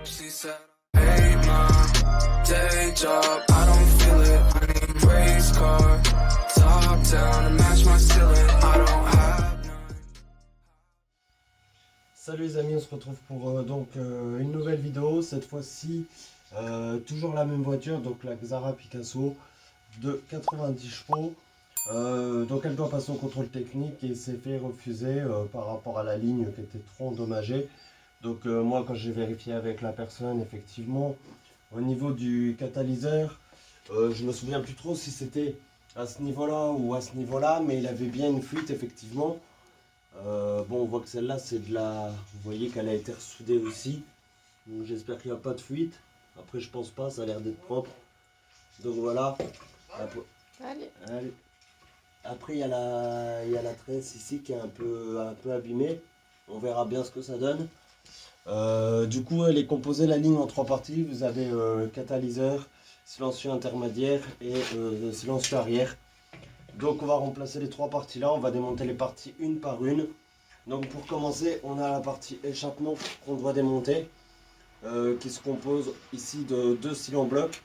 She said, hey my day job, I don't feel it. I need race car, top down to match my ceiling. I don't have none. Salut les amis, on se retrouve pour une nouvelle vidéo. Cette fois-ci, toujours la même voiture, donc la Xara Picasso de 90 chevaux. Donc elle doit passer au contrôle technique et s'est fait refuser par rapport à la ligne qui était trop endommagée. Donc moi, quand j'ai vérifié avec la personne, effectivement, au niveau du catalyseur, je me souviens plus trop si c'était à ce niveau-là ou à ce niveau-là, mais il avait bien une fuite effectivement. Bon, on voit que celle-là, c'est de la... Vous voyez qu'elle a été ressoudée aussi. Donc j'espère qu'il n'y a pas de fuite. Après, je pense pas, ça a l'air d'être propre. Donc voilà. Allez. Après, il y a la tresse ici qui est un peu abîmée. On verra bien ce que ça donne. Du coup, elle est composée, la ligne, en trois parties. Vous avez catalyseur, silencieux intermédiaire et silencieux arrière. Donc on va remplacer les trois parties là, on va démonter les parties une par une. Donc pour commencer, on a la partie échappement qu'on doit démonter, qui se compose ici de deux cylindres blocs.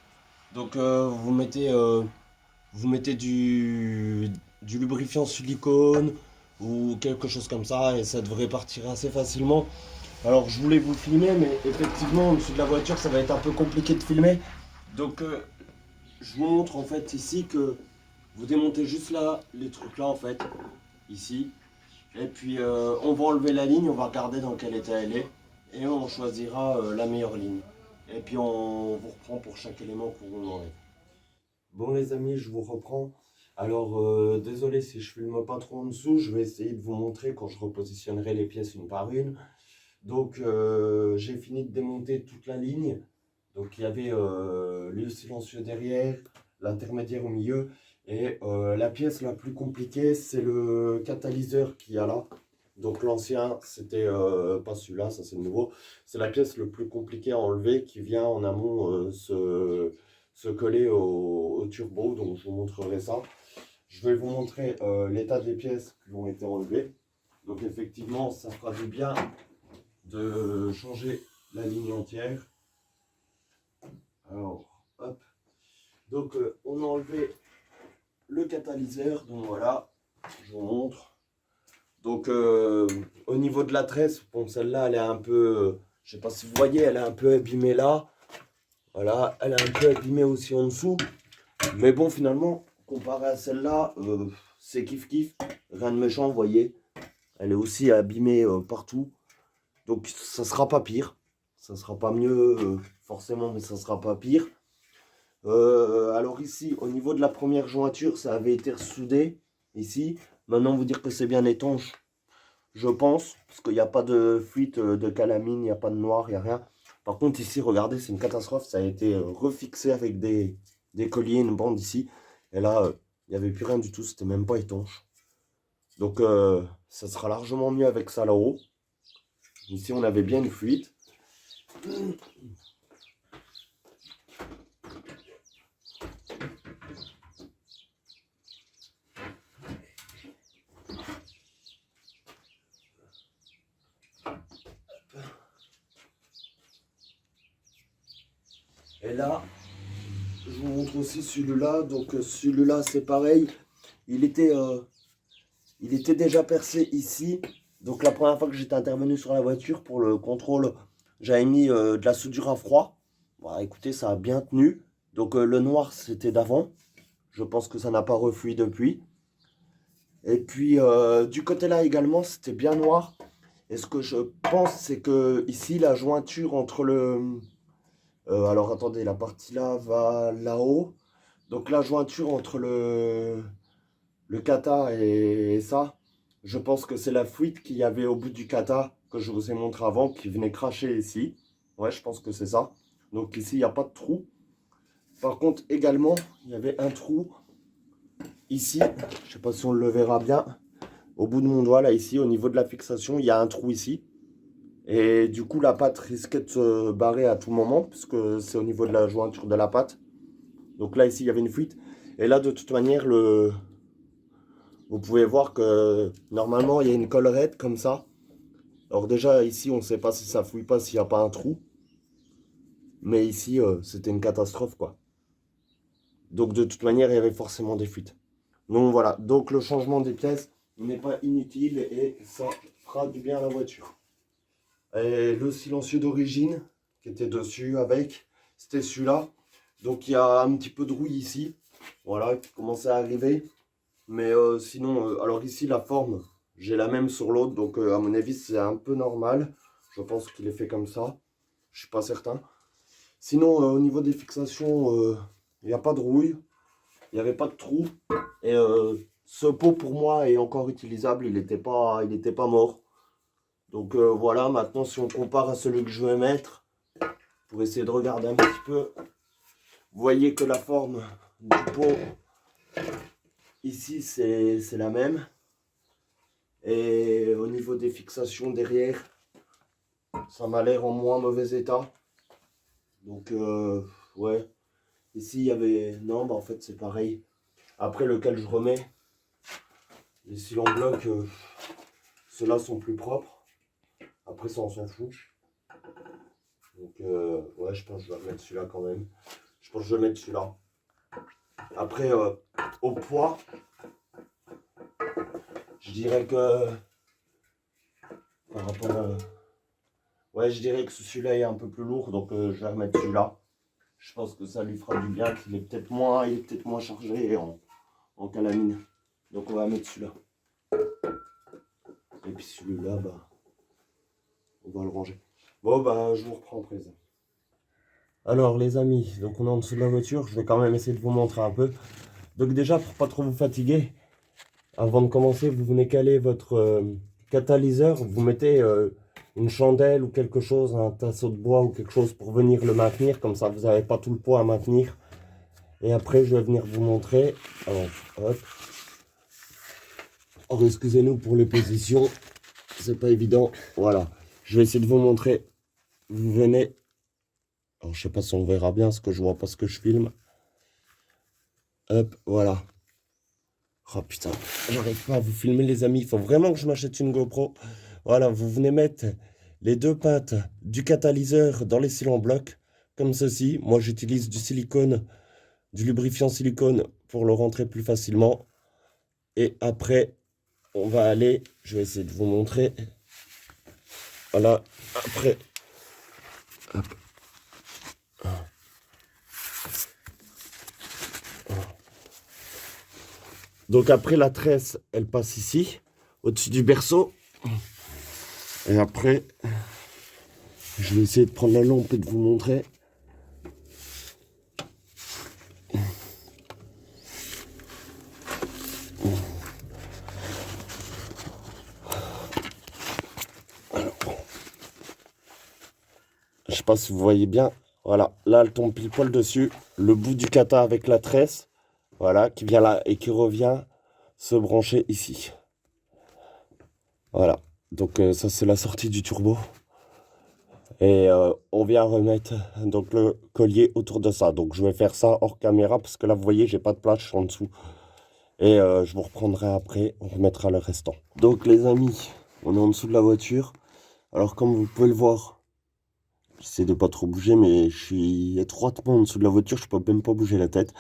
Donc vous mettez du lubrifiant silicone ou quelque chose comme ça et ça devrait partir assez facilement. Alors je voulais vous filmer, mais effectivement en dessous de la voiture ça va être un peu compliqué de filmer. Donc je vous montre en fait ici que vous démontez juste là, les trucs là en fait, ici. Et puis on va enlever la ligne, on va regarder dans quel état elle est. Et on choisira la meilleure ligne. Et puis on vous reprend pour chaque élément qu'on enlève. Bon les amis, je vous reprends. Alors désolé si je filme pas trop en dessous, je vais essayer de vous montrer quand je repositionnerai les pièces une par une. Donc j'ai fini de démonter toute la ligne. Donc il y avait le silencieux derrière, l'intermédiaire au milieu. Et la pièce la plus compliquée, c'est le catalyseur qu'il y a là. Donc l'ancien, c'était pas celui-là, ça c'est le nouveau. C'est la pièce le plus compliquée à enlever qui vient en amont se coller au turbo. Donc je vous montrerai ça. Je vais vous montrer l'état des pièces qui ont été enlevées. Donc effectivement, ça fera du bien de changer la ligne entière. Alors, hop. Donc on a enlevé le catalyseur, donc voilà, je vous montre. Donc au niveau de la tresse, bon celle-là elle est un peu, je sais pas si vous voyez, elle est un peu abîmée là. Voilà, elle est un peu abîmée aussi en dessous. Mais bon finalement, comparé à celle-là, c'est kiff kiff, rien de méchant, vous voyez. Elle est aussi abîmée partout. Donc ça sera pas pire. Ça sera pas mieux forcément, mais ça sera pas pire. Alors ici, au niveau de la première jointure, ça avait été ressoudé ici. Maintenant, vous dire que c'est bien étanche, je pense, parce qu'il n'y a pas de fuite de calamine, il n'y a pas de noir, il n'y a rien. Par contre, ici, regardez, c'est une catastrophe. Ça a été refixé avec des colliers, une bande ici. Et là, il n'y avait plus rien du tout, c'était même pas étanche. Donc, ça sera largement mieux avec ça là-haut. Ici, on avait bien une fuite. Et là, je vous montre aussi celui-là. Donc celui-là, c'est pareil. Il était déjà percé ici. Donc la première fois que j'étais intervenu sur la voiture pour le contrôle, j'avais mis de la soudure à froid. Bon, écoutez, ça a bien tenu. Donc le noir, c'était d'avant. Je pense que ça n'a pas refui depuis. Et puis du côté là également, c'était bien noir. Et ce que je pense, c'est que ici, la jointure entre le... alors attendez, la partie là va là-haut. Donc la jointure entre le kata et ça, je pense que c'est la fuite qu'il y avait au bout du kata que je vous ai montré avant qui venait cracher ici. Ouais, je pense que c'est ça. Donc ici, il n'y a pas de trou. Par contre, également, il y avait un trou ici. Je ne sais pas si on le verra bien. Au bout de mon doigt, là, ici, au niveau de la fixation, il y a un trou ici. Et du coup, la patte risquait de se barrer à tout moment, puisque c'est au niveau de la jointure de la patte. Donc là, ici, il y avait une fuite. Et là, de toute manière, vous pouvez voir que normalement, il y a une collerette comme ça. Alors déjà, ici, on ne sait pas si ça fouille pas, s'il n'y a pas un trou. Mais ici, c'était une catastrophe, quoi. Donc de toute manière, il y avait forcément des fuites. Donc voilà, donc le changement des pièces n'est pas inutile et ça fera du bien à la voiture. Et le silencieux d'origine qui était dessus avec, c'était celui-là. Donc il y a un petit peu de rouille ici, voilà, qui commençait à arriver. Mais sinon, alors ici la forme, j'ai la même sur l'autre, donc à mon avis c'est un peu normal. Je pense qu'il est fait comme ça, je suis pas certain. Sinon au niveau des fixations, il n'y a pas de rouille, il n'y avait pas de trou. Et ce pot pour moi est encore utilisable, il n'était pas mort. Donc voilà, maintenant si on compare à celui que je vais mettre, pour essayer de regarder un petit peu, vous voyez que la forme du pot ici c'est la même. Et au niveau des fixations derrière, ça m'a l'air en moins mauvais état. Donc ouais, ici il y avait, non bah en fait c'est pareil. Après lequel je remets, les cils en bloc, ceux-là sont plus propres. Après ça on s'en fout. Donc ouais, je pense que je vais remettre celui-là quand même. Je pense que je vais mettre celui-là. Après au poids, je dirais que par rapport à... Ouais, je dirais que celui-là est un peu plus lourd, donc je vais remettre celui-là. Je pense que ça lui fera du bien, qu'il est peut-être moins, chargé en calamine. Donc on va mettre celui-là. Et puis celui-là, bah, on va le ranger. Bon, bah, je vous reprends après ça. Alors les amis, donc on est en dessous de la voiture, je vais quand même essayer de vous montrer un peu. Donc déjà, pour pas trop vous fatiguer, avant de commencer, vous venez caler votre catalyseur, vous mettez une chandelle ou quelque chose, un tasseau de bois ou quelque chose pour venir le maintenir, comme ça vous n'avez pas tout le poids à maintenir. Et après je vais venir vous montrer. Alors hop. Alors excusez-nous pour les positions, c'est pas évident. Voilà, je vais essayer de vous montrer. Vous venez. Alors je sais pas si on verra bien parce que je vois pas ce que je filme. Hop, voilà. Oh putain, j'arrive pas à vous filmer les amis, il faut vraiment que je m'achète une GoPro. Voilà, vous venez mettre les deux pattes du catalyseur dans les cils en bloc, comme ceci. Moi j'utilise du silicone, du lubrifiant silicone pour le rentrer plus facilement. Et après, on va aller, je vais essayer de vous montrer. Voilà, après, hop. Donc après la tresse, elle passe ici, au-dessus du berceau. Et après, je vais essayer de prendre la lampe et de vous montrer. Alors, je sais pas si vous voyez bien. Voilà, là elle tombe pile poil dessus. Le bout du kata avec la tresse. Voilà, qui vient là et qui revient se brancher ici. Voilà, donc ça c'est la sortie du turbo. Et on vient remettre donc le collier autour de ça. Donc je vais faire ça hors caméra parce que là vous voyez j'ai pas de place, je suis en dessous. Et je vous reprendrai après, on remettra le restant. Donc les amis, on est en dessous de la voiture. Alors comme vous pouvez le voir, j'essaie de pas trop bouger mais je suis étroitement en dessous de la voiture, je peux même pas bouger la tête.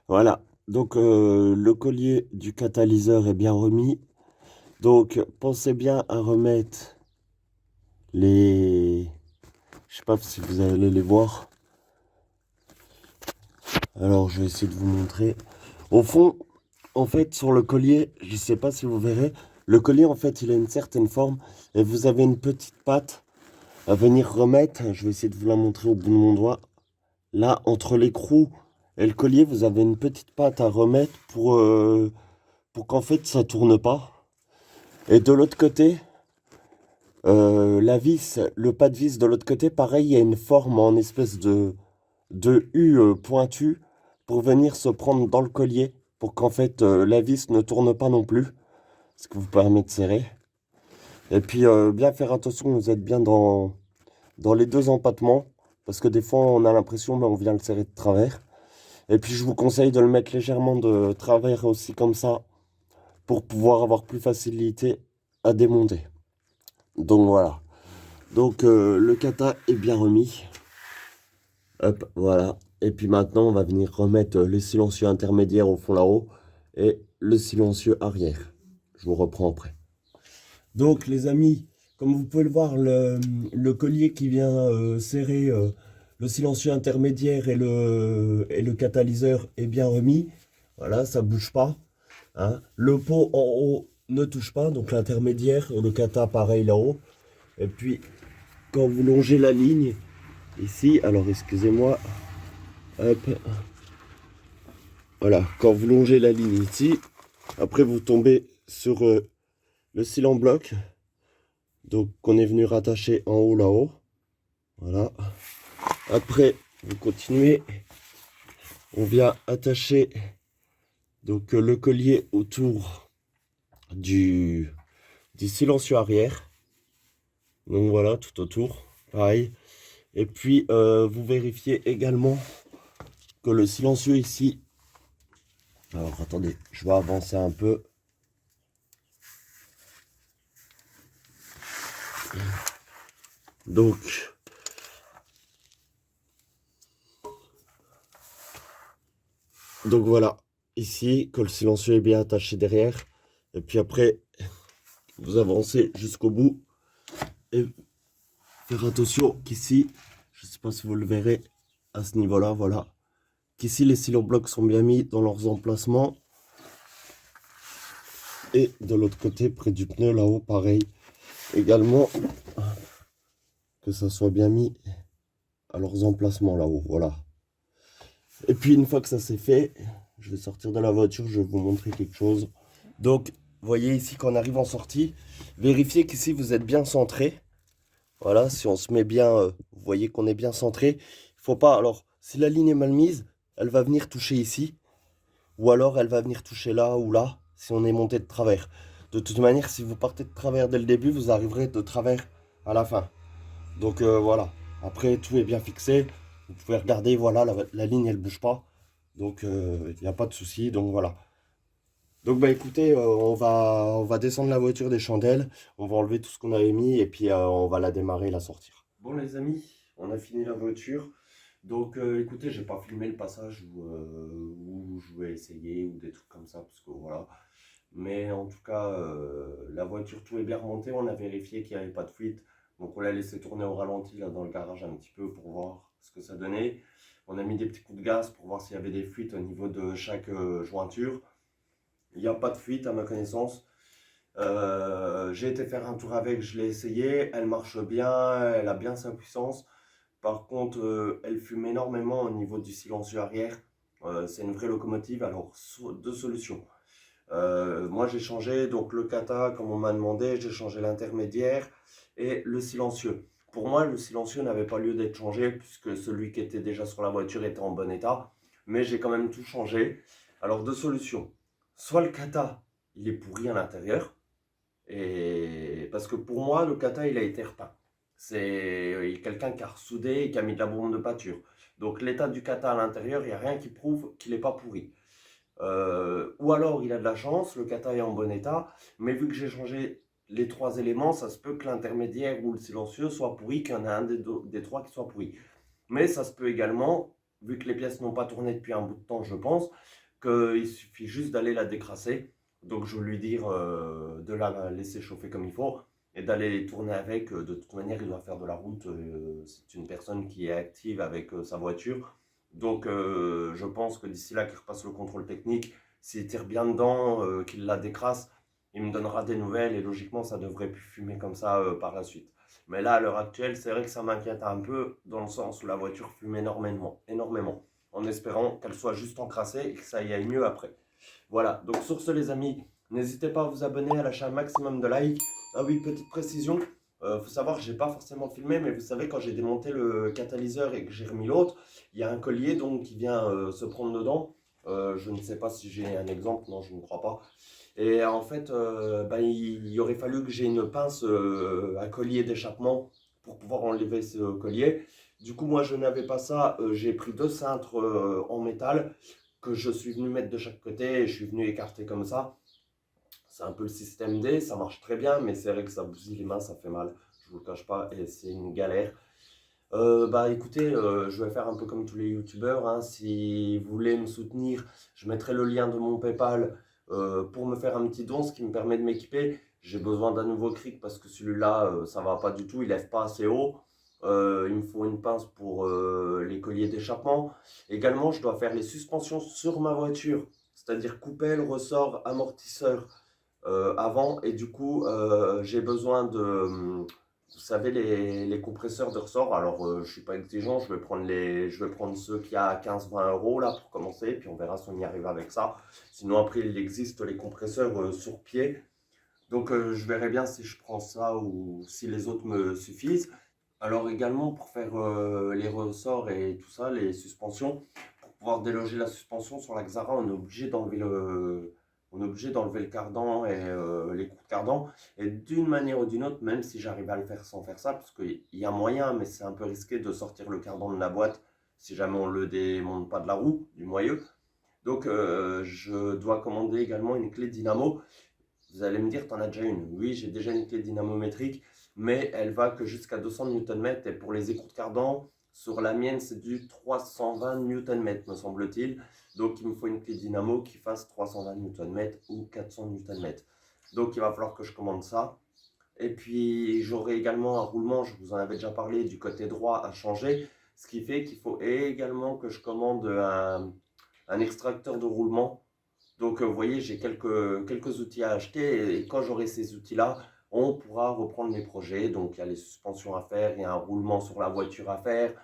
Voilà, donc le collier du catalyseur est bien remis. Donc pensez bien à remettre les... Je sais pas si vous allez les voir. Alors je vais essayer de vous montrer. Au fond, en fait sur le collier, je sais pas si vous verrez, le collier en fait il a une certaine forme et vous avez une petite patte à venir remettre. Je vais essayer de vous la montrer au bout de mon doigt. Là entre l'écrou et le collier, vous avez une petite patte à remettre pour qu'en fait ça tourne pas. Et de l'autre côté, la vis, le pas de vis de l'autre côté, pareil, il y a une forme en espèce de U pointu pour venir se prendre dans le collier pour qu'en fait la vis ne tourne pas non plus, ce qui vous permet de serrer. Et puis bien faire attention, vous êtes bien dans les deux empattements parce que des fois on a l'impression mais on vient le serrer de travers. Et puis je vous conseille de le mettre légèrement de travers aussi comme ça pour pouvoir avoir plus facilité à démonter. Donc voilà. Donc le kata est bien remis. Hop, voilà. Et puis maintenant, on va venir remettre les silencieux intermédiaires au fond là-haut et le silencieux arrière. Je vous reprends après. Donc les amis, comme vous pouvez le voir, le collier qui vient serrer le silencieux intermédiaire et le catalyseur est bien remis. Voilà, ça bouge pas. Hein. Le pot en haut ne touche pas, donc l'intermédiaire, le cata pareil là-haut. Et puis quand vous longez la ligne, ici, alors excusez-moi, hop, voilà, quand vous longez la ligne ici, après vous tombez sur le cil en bloc, donc qu'on est venu rattacher en haut là-haut, voilà. Après vous continuez, on vient attacher donc le collier autour du silencieux arrière, donc voilà, tout autour, pareil. Et puis vous vérifiez également que le silencieux ici, alors attendez, je vais avancer un peu. Donc voilà, ici, que le silencieux est bien attaché derrière. Et puis après, vous avancez jusqu'au bout. Et faire attention qu'ici, je ne sais pas si vous le verrez à ce niveau-là, voilà. Qu'ici, les silo blocs sont bien mis dans leurs emplacements. Et de l'autre côté, près du pneu, là-haut, pareil. Également, que ça soit bien mis à leurs emplacements là-haut, voilà. Et puis une fois que ça c'est fait, je vais sortir de la voiture, je vais vous montrer quelque chose. Donc, vous voyez ici qu'on arrive en sortie, vérifiez qu'ici vous êtes bien centré. Voilà, si on se met bien, vous voyez qu'on est bien centré. Il faut pas, alors, si la ligne est mal mise, elle va venir toucher ici. Ou alors elle va venir toucher là ou là, si on est monté de travers. De toute manière, si vous partez de travers dès le début, vous arriverez de travers à la fin. Donc voilà, après tout est bien fixé. Vous pouvez regarder, voilà, la ligne elle bouge pas. Donc il n'y a pas de souci, donc voilà. Donc bah écoutez, on va descendre la voiture des chandelles. On va enlever tout ce qu'on avait mis et puis on va la démarrer et la sortir. Bon les amis, on a fini la voiture. Donc écoutez, j'ai pas filmé le passage où je vais essayer ou des trucs comme ça, parce que voilà. Mais en tout cas, la voiture, tout est bien remonté. On a vérifié qu'il n'y avait pas de fuite. Donc on l'a laissé tourner au ralenti là dans le garage un petit peu pour voir ce que ça donnait. On a mis des petits coups de gaz pour voir s'il y avait des fuites au niveau de chaque jointure. Il n'y a pas de fuite à ma connaissance. J'ai été faire un tour avec, je l'ai essayé. Elle marche bien, elle a bien sa puissance. Par contre, elle fume énormément au niveau du silencieux arrière. C'est une vraie locomotive, alors deux solutions. Moi j'ai changé donc le kata comme on m'a demandé, j'ai changé l'intermédiaire et le silencieux. Pour moi le silencieux n'avait pas lieu d'être changé puisque celui qui était déjà sur la voiture était en bon état, mais j'ai quand même tout changé. Alors deux solutions, soit le kata il est pourri à l'intérieur, et parce que pour moi le kata il a été repeint. C'est quelqu'un qui a ressoudé et qui a mis de la bombe de pâture. Donc l'état du kata à l'intérieur, il n'y a rien qui prouve qu'il n'est pas pourri. Ou alors il a de la chance, le kata est en bon état, mais vu que j'ai changé les trois éléments, ça se peut que l'intermédiaire ou le silencieux soit pourri, qu'il y en a un des trois qui soit pourri. Mais ça se peut également, vu que les pièces n'ont pas tourné depuis un bout de temps, je pense, qu'il suffit juste d'aller la décrasser. Donc je vais lui dire de la laisser chauffer comme il faut et d'aller les tourner avec. De toute manière, il doit faire de la route. C'est une personne qui est active avec sa voiture. Donc je pense que d'ici là qu'il repasse le contrôle technique, s'il tire bien dedans, qu'il la décrasse, il me donnera des nouvelles et logiquement ça devrait plus fumer comme ça par la suite. Mais là à l'heure actuelle, c'est vrai que ça m'inquiète un peu dans le sens où la voiture fume énormément, en espérant qu'elle soit juste encrassée et que ça y aille mieux après. Voilà, donc sur ce les amis, n'hésitez pas à vous abonner, à lâcher un maximum de likes. Ah oui, petite précision, faut savoir que j'ai pas forcément filmé, mais vous savez quand j'ai démonté le catalyseur et que j'ai remis l'autre, il y a un collier donc qui vient se prendre dedans. Je ne sais pas si j'ai un exemple, non je ne crois pas. Et en fait, il aurait fallu que j'ai une pince à collier d'échappement pour pouvoir enlever ce collier. Du coup moi je n'avais pas ça, j'ai pris deux cintres en métal que je suis venu mettre de chaque côté et je suis venu écarter comme ça. C'est un peu le système D, ça marche très bien, mais c'est vrai que ça bousille les mains, ça fait mal, je vous le cache pas, et c'est une galère. Bah écoutez, je vais faire un peu comme tous les youtubeurs, hein. Si vous voulez me soutenir, je mettrai le lien de mon PayPal pour me faire un petit don, ce qui me permet de m'équiper. J'ai besoin d'un nouveau cric parce que celui-là, ça va pas du tout, il lève pas assez haut. Il me faut une pince pour les colliers d'échappement. Également, je dois faire les suspensions sur ma voiture, c'est-à-dire coupelle, ressort, amortisseur avant. Et du coup, j'ai besoin de, vous savez, les compresseurs de ressort. Alors, je suis pas exigeant, je vais prendre ceux qui a 15-20 euros là pour commencer, puis on verra si on y arrive avec ça. Sinon, après, il existe les compresseurs sur pied. Donc, je verrai bien si je prends ça ou si les autres me suffisent. Alors, également, pour faire les ressorts et tout ça, les suspensions, pour pouvoir déloger la suspension sur la Xara, on est obligé d'enlever le cardan et les coups de cardan. Et d'une manière ou d'une autre, même si j'arrive à le faire sans faire ça, parce qu'il y a moyen, mais c'est un peu risqué de sortir le cardan de la boîte si jamais on le démonte pas de la roue, du moyeu. Donc, je dois commander également une clé dynamo. Vous allez me dire, t'en as déjà une. Oui, j'ai déjà une clé dynamométrique, mais elle va que jusqu'à 200 Nm. Et pour les écrous de cardan, sur la mienne, c'est du 320 Nm, me semble-t-il. Donc, il me faut une clé dynamo qui fasse 320 Nm ou 400 Nm. Donc, il va falloir que je commande ça. Et puis, j'aurai également un roulement, je vous en avais déjà parlé, du côté droit à changer. Ce qui fait qu'il faut également que je commande un extracteur de roulement. Donc, vous voyez, j'ai quelques outils à acheter et quand j'aurai ces outils-là, on pourra reprendre mes projets. Donc, il y a les suspensions à faire, il y a un roulement sur la voiture à faire.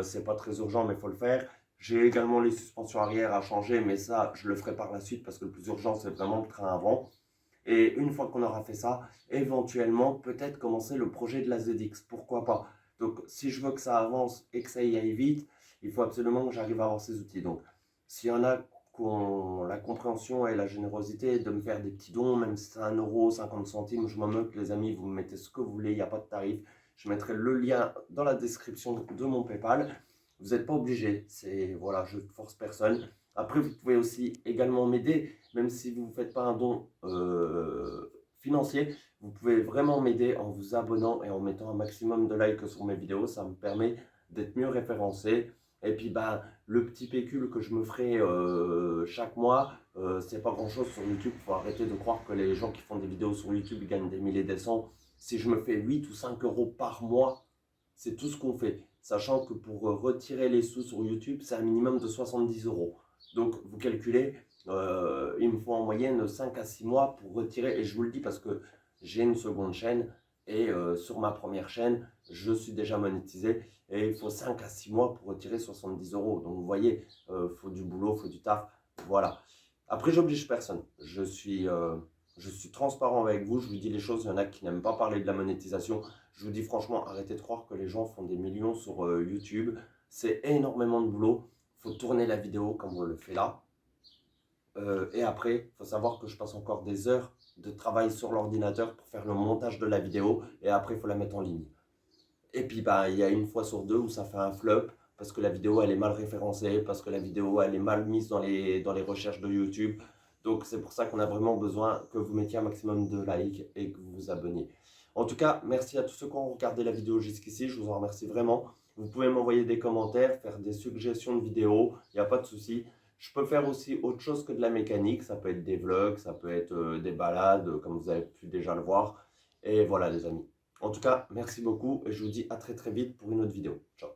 C'est pas très urgent, mais il faut le faire. J'ai également les suspensions arrière à changer, mais ça, je le ferai par la suite parce que le plus urgent, c'est vraiment le train avant. Et une fois qu'on aura fait ça, éventuellement, peut-être commencer le projet de la ZX. Pourquoi pas? Donc, si je veux que ça avance et que ça y aille vite, il faut absolument que j'arrive à avoir ces outils. Donc, s'il y en a qui ont la compréhension et la générosité de me faire des petits dons, même si c'est 1 euro, 50 centimes, je m'en moque, les amis, vous me mettez ce que vous voulez, il n'y a pas de tarif. Je mettrai le lien dans la description de mon PayPal. Vous n'êtes pas obligé, c'est voilà, je ne force personne. Après, vous pouvez aussi également m'aider, même si vous ne faites pas un don financier, vous pouvez vraiment m'aider en vous abonnant et en mettant un maximum de likes sur mes vidéos. Ça me permet d'être mieux référencé. Et puis, ben, le petit pécule que je me ferai chaque mois, c'est pas grand chose sur YouTube. Il faut arrêter de croire que les gens qui font des vidéos sur YouTube gagnent des milliers et des cents. Si je me fais 8 ou 5 euros par mois, c'est tout ce qu'on fait. Sachant que pour retirer les sous sur YouTube, c'est un minimum de 70 euros. Donc, vous calculez, il me faut en moyenne 5 à 6 mois pour retirer. Et je vous le dis parce que j'ai une seconde chaîne. Et sur ma première chaîne, je suis déjà monétisé. Et il faut 5 à 6 mois pour retirer 70 euros. Donc, vous voyez, faut du boulot, faut du taf. Voilà. Après, j'oblige personne. Je suis transparent avec vous. Je vous dis les choses. Il y en a qui n'aiment pas parler de la monétisation. Je vous dis franchement, arrêtez de croire que les gens font des millions sur YouTube. C'est énormément de boulot. Il faut tourner la vidéo comme on le fait là. Et après, il faut savoir que je passe encore des heures de travail sur l'ordinateur pour faire le montage de la vidéo. Et après, il faut la mettre en ligne. Et puis, bah, il y a une fois sur deux où ça fait un flop parce que la vidéo, elle est mal référencée, parce que la vidéo, elle est mal mise dans les recherches de YouTube. Donc, c'est pour ça qu'on a vraiment besoin que vous mettiez un maximum de likes et que vous vous abonniez. En tout cas, merci à tous ceux qui ont regardé la vidéo jusqu'ici. Je vous en remercie vraiment. Vous pouvez m'envoyer des commentaires, faire des suggestions de vidéos. Il n'y a pas de souci. Je peux faire aussi autre chose que de la mécanique. Ça peut être des vlogs, ça peut être des balades, comme vous avez pu déjà le voir. Et voilà, les amis. En tout cas, merci beaucoup et je vous dis à très très vite pour une autre vidéo. Ciao.